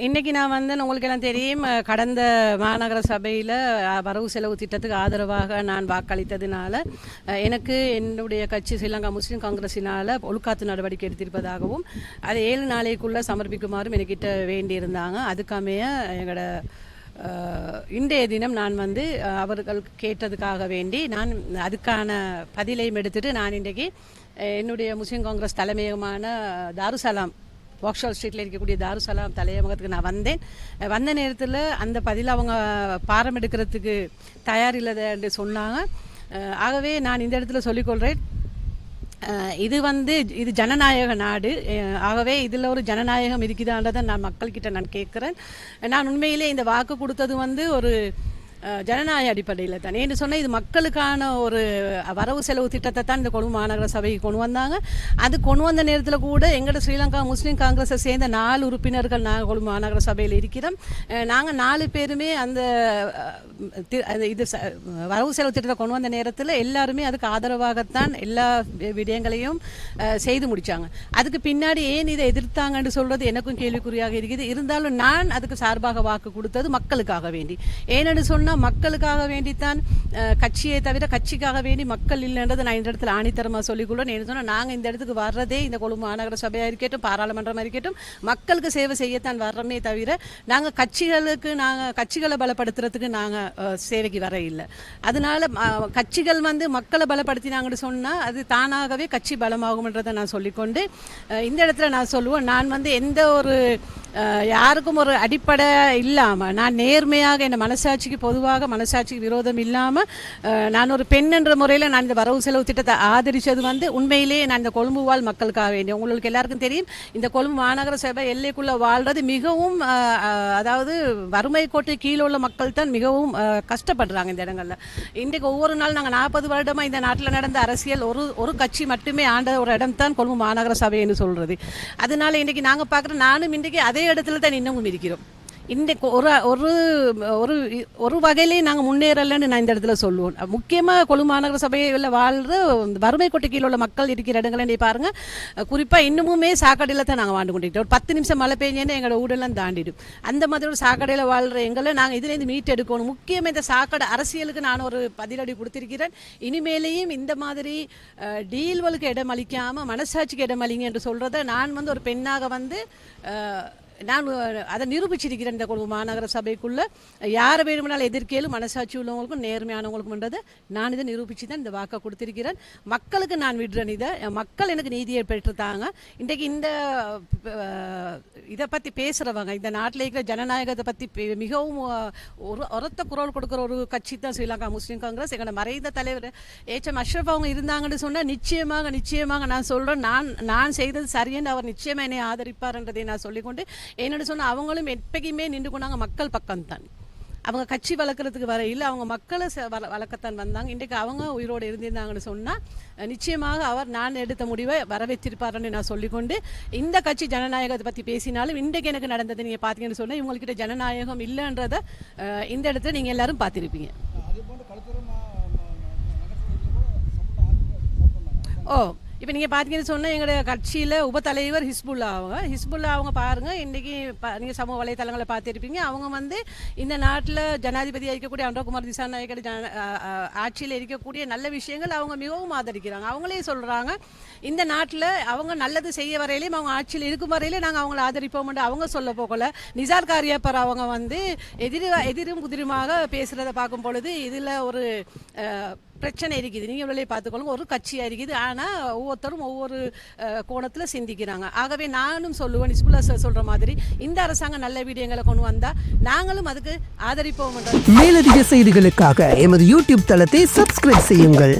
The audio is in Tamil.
இன்றைக்கி நான் உங்களுக்கு எல்லாம் தெரியும், கடந்த மாநகர சபையில் வரவு செலவு திட்டத்துக்கு ஆதரவாக நான் வாக்களித்ததுனால எனக்கு என்னுடைய கட்சி ஸ்ரீலங்கா முஸ்லீம் காங்கிரஸினால் ஒழுக்காத்து நடவடிக்கை எடுத்திருப்பதாகவும் அதை 7 நாளைக்குள்ளே சமர்ப்பிக்குமாறும் என்கிட்ட வேண்டியிருந்தாங்க. அதுக்காமைய எங்களோட இன்றைய தினம் நான் அவர்கள் கேட்டதுக்காக வேண்டி நான் அதுக்கான பதிலையும் எடுத்துகிட்டு நான் இன்றைக்கு என்னுடைய முஸ்லீம் காங்கிரஸ் தலைமையகமான தாருசலாம் வாக்ஷால் ஸ்ட்ரீட்டில் இருக்கக்கூடிய தாருசலாம் தலையகத்துக்கு நான் வந்த நேரத்தில் அந்த பதில் அவங்க பாரம் எடுக்கிறதுக்கு தயார் இல்லதை என்று சொன்னாங்க. ஆகவே நான் இந்த இடத்துல சொல்லிக்கொள்கிறேன், இது ஜனநாயக நாடு. ஆகவே இதில் ஒரு ஜனநாயகம் இருக்குதான்றதை நான் மக்கள்கிட்ட நான் கேட்குறேன். நான் உண்மையிலே இந்த வாக்கு கொடுத்தது ஒரு ஜனநாயக அடிப்படையில் தான். ஏன்னு சொன்னால் இது மக்களுக்கான ஒரு வரவு செலவு திட்டத்தை தான் இந்த கொழும்பு மாநகர சபைக்கு கொண்டு வந்தாங்க. அது கொண்டு வந்த நேரத்தில் கூட எங்களோட ஸ்ரீலங்கா முஸ்லீம் காங்கிரஸை சேர்ந்த 4 உறுப்பினர்கள் நாங்கள் கொழும்பு மாநகர சபையில் இருக்கிறோம். நாங்கள் 4 பேருமே அந்த இது வரவு செலவு திட்டத்தை கொண்டு வந்த நேரத்தில் எல்லாருமே அதுக்கு ஆதரவாகத்தான் எல்லா விடயங்களையும் செய்து முடித்தாங்க. அதுக்கு பின்னாடி ஏன் இதை எதிர்த்தாங்கன்னு சொல்கிறது எனக்கும் கேள்விக்குறியாக இருக்குது. இருந்தாலும் நான் அதுக்கு சார்பாக வாக்கு கொடுத்தது மக்களுக்காக வேண்டி. ஏன்னு சொன்னால் மக்களுக்காக வேண்டித்தான், கட்சியை தவிர கட்சிக்காக வேண்டி மக்கள் இல்லைன்றதை நான் இந்த இடத்துல ஆணித்தரமாக சொல்லிக்கொள்ளும். என்ன சொன்னால் நாங்கள் இந்த இடத்துக்கு வர்றதே இந்த கொழும்பு மாநகர சபையாக இருக்கட்டும், பாராளுமன்றமாக இருக்கட்டும், மக்களுக்கு சேவை செய்யத்தான் வர்றோமே தவிர நாங்கள் கட்சிகளை பலப்படுத்துறதுக்கு நாங்கள் சேவைக்கு வர இல்லை. அதனால கட்சிகள் மக்களை பலப்படுத்தினாங்கன்னு சொன்னால் அது தானாகவே கட்சி பலமாகும்ன்றதை நான் சொல்லிக்கொண்டு இந்த இடத்துல நான் சொல்லுவேன், நான் எந்த ஒரு யாருக்கும் ஒரு அடிப்படை இல்லாமல் நான் நேர்மையாக என் மனசாட்சிக்கு பொதுவாக மனசாட்சிக்கு விரோதம் இல்லாமல் நான் ஒரு பெண் என்ற முறையில் நான் இந்த வரவு செலவு திட்டத்தை ஆதரித்தது உண்மையிலேயே நான் இந்த கொழும்பு வாழ் மக்களுக்காக வேண்டிய. உங்களுக்கு எல்லாருக்கும் தெரியும், இந்த கொழும்பு மாநகர சபை எல்லைக்குள்ளே வாழ்கிறது மிகவும் அதாவது வறுமை கோட்டை கீழே உள்ள மக்கள் தான் மிகவும் கஷ்டப்படுறாங்க இந்த இடங்களில். இன்றைக்கு ஒவ்வொரு நாள் நாங்கள் 40 வருடமாக இந்த நாட்டில் நடந்த அரசியல் ஒரு கட்சி மட்டுமே ஆண்ட ஒரு இடம் தான் கொழும்பு மாநகர சபைன்னு சொல்கிறது. அதனால இன்றைக்கி நாங்கள் பார்க்குறோம், நானும் இன்றைக்கி அதே இடத்துல தான் இன்னமும் இருக்கிறோம். இன்றைக்கு ஒரு வகையிலேயே நாங்கள் முன்னேறலைன்னு நான் இந்த இடத்துல சொல்லுவோம். முக்கியமாக கொழும்பு மாநகர சபையில் வாழ்கிற வறுமை கோட்டை கீழே உள்ள மக்கள் இருக்கிற இடங்களை பாருங்கள். குறிப்பாக இன்னமுமே சாக்கடையில் தான் நாங்கள் வாழ்ந்து கொண்டிருக்கோம். ஒரு 10 நிமிஷம் மழை பெஞ்சேன்னு எங்களோட ஊடெல்லாம் தாண்டிடும். அந்த மாதிரி ஒரு சாக்கடையில் வாழ்கிற எங்களை நாங்கள் இதுலேருந்து மீட் எடுக்கணும். முக்கியமாக இந்த சாக்கடை அரசியலுக்கு நான் ஒரு பதிலடி கொடுத்திருக்கிறேன். இனிமேலேயும் இந்த மாதிரி டீல்களுக்கு இடம் அளிக்காமல் மனசாட்சிக்கு இடம் அளிங்க என்று சொல்கிறத நான் ஒரு பெண்ணாக நான் அதை நிரூபிச்சிருக்கிறேன். இந்த கொழும்பு மாநகர சபைக்குள்ளே யாரை வேணும்னாலும் எதிர்க்கேலும் மனசாட்சி உள்ளவங்களுக்கும் நேர்மையானவங்களுக்கும் நான் இதை நிரூபித்து தான் இந்த வாக்கை கொடுத்திருக்கிறேன். மக்களுக்கு நான் விடுறேன். மக்கள் எனக்கு நீதியை பெற்றுத்தாங்க. இன்றைக்கு இதை பற்றி பேசுகிறவங்க, இந்த நாட்டில் இருக்கிற ஜனநாயகத்தை பற்றி மிகவும் உரத்த குரல் கொடுக்குற ஒரு கட்சி தான் ஸ்ரீலங்கா முஸ்லீம் காங்கிரஸ். எங்களோட மறைந்த தலைவர் HM அஷ்ரஃப் அவங்க இருந்தாங்கன்னு சொன்னால் நிச்சயமாக நான் சொல்கிறேன், நான் செய்தது சரியென்று அவர் நிச்சயமாக என்னை ஆதரிப்பார் என்றதை நான் சொல்லிக்கொண்டு என்னென்னு சொன்னால் அவங்களும் எப்பயுமே நின்று கொண்டாங்க மக்கள் பக்கம்தான். அவங்க கட்சி வளர்க்குறதுக்கு வர இல்லை, அவங்க மக்களை வளர்க்கத்தான் வந்தாங்க. இன்றைக்கு அவங்க உயிரோடு இருந்திருந்தாங்கன்னு சொன்னால் நிச்சயமாக அவர் நான் எடுத்த முடிவை வரவேற்றிருப்பாருன்னு நான் சொல்லிக்கொண்டு, இந்த கட்சி ஜனநாயகத்தை பற்றி பேசினாலும் இன்றைக்கு எனக்கு நடந்தது நீங்கள் பார்த்தீங்கன்னு சொன்னால் இவங்கக்கிட்ட ஜனநாயகம் இல்லைன்றதை இந்த இடத்துல நீங்கள் எல்லாரும் பார்த்துருப்பீங்க. இப்போ நீங்கள் பார்த்தீங்கன்னு சொன்னால் எங்களுடைய கட்சியில் உபத்தலைவர் ஹிஸ்புல்லா அவங்க பாருங்கள், இன்றைக்கி நீங்கள் சமூக வலைத்தளங்களை பார்த்துருப்பீங்க. அவங்க இந்த நாட்டில் ஜனாதிபதியாக இருக்கக்கூடிய அனுரகுமார் திசாநாயக்கோட ஆட்சியில் இருக்கக்கூடிய நல்ல விஷயங்கள் அவங்க மிகவும் ஆதரிக்கிறாங்க. அவங்களே சொல்கிறாங்க, இந்த நாட்டில் அவங்க நல்லது செய்ய வரையிலையும் அவங்க ஆட்சியில் இருக்கும் வரையிலே நாங்கள் அவங்கள ஆதரிப்போம்னு அவங்க சொல்ல போகல. நிசார் காரியப்பர் அவங்க எதிரும் புதிருமாக பேசுகிறத பார்க்கும் பொழுது இதில் ஒரு பிரச்சனை இருக்குது. நீங்கள் இவ்வளோ பார்த்துக்கொள்ளுங்க, ஒரு கட்சியாக இருக்குது, ஆனால் ஒவ்வொருத்தரும் ஒவ்வொரு கோணத்தில் சிந்திக்கிறாங்க. ஆகவே நானும் சொல்லுவேன், இஸ்புல்லா சொல்கிற மாதிரி இந்த அரசாங்கம் நல்ல விடயங்களை கொண்டு வந்தால் நாங்களும் அதுக்கு ஆதரிப்போம். மேலதிக செய்திகளுக்காக எமது யூடியூப் தளத்தை சப்ஸ்கிரைப் செய்யுங்கள்.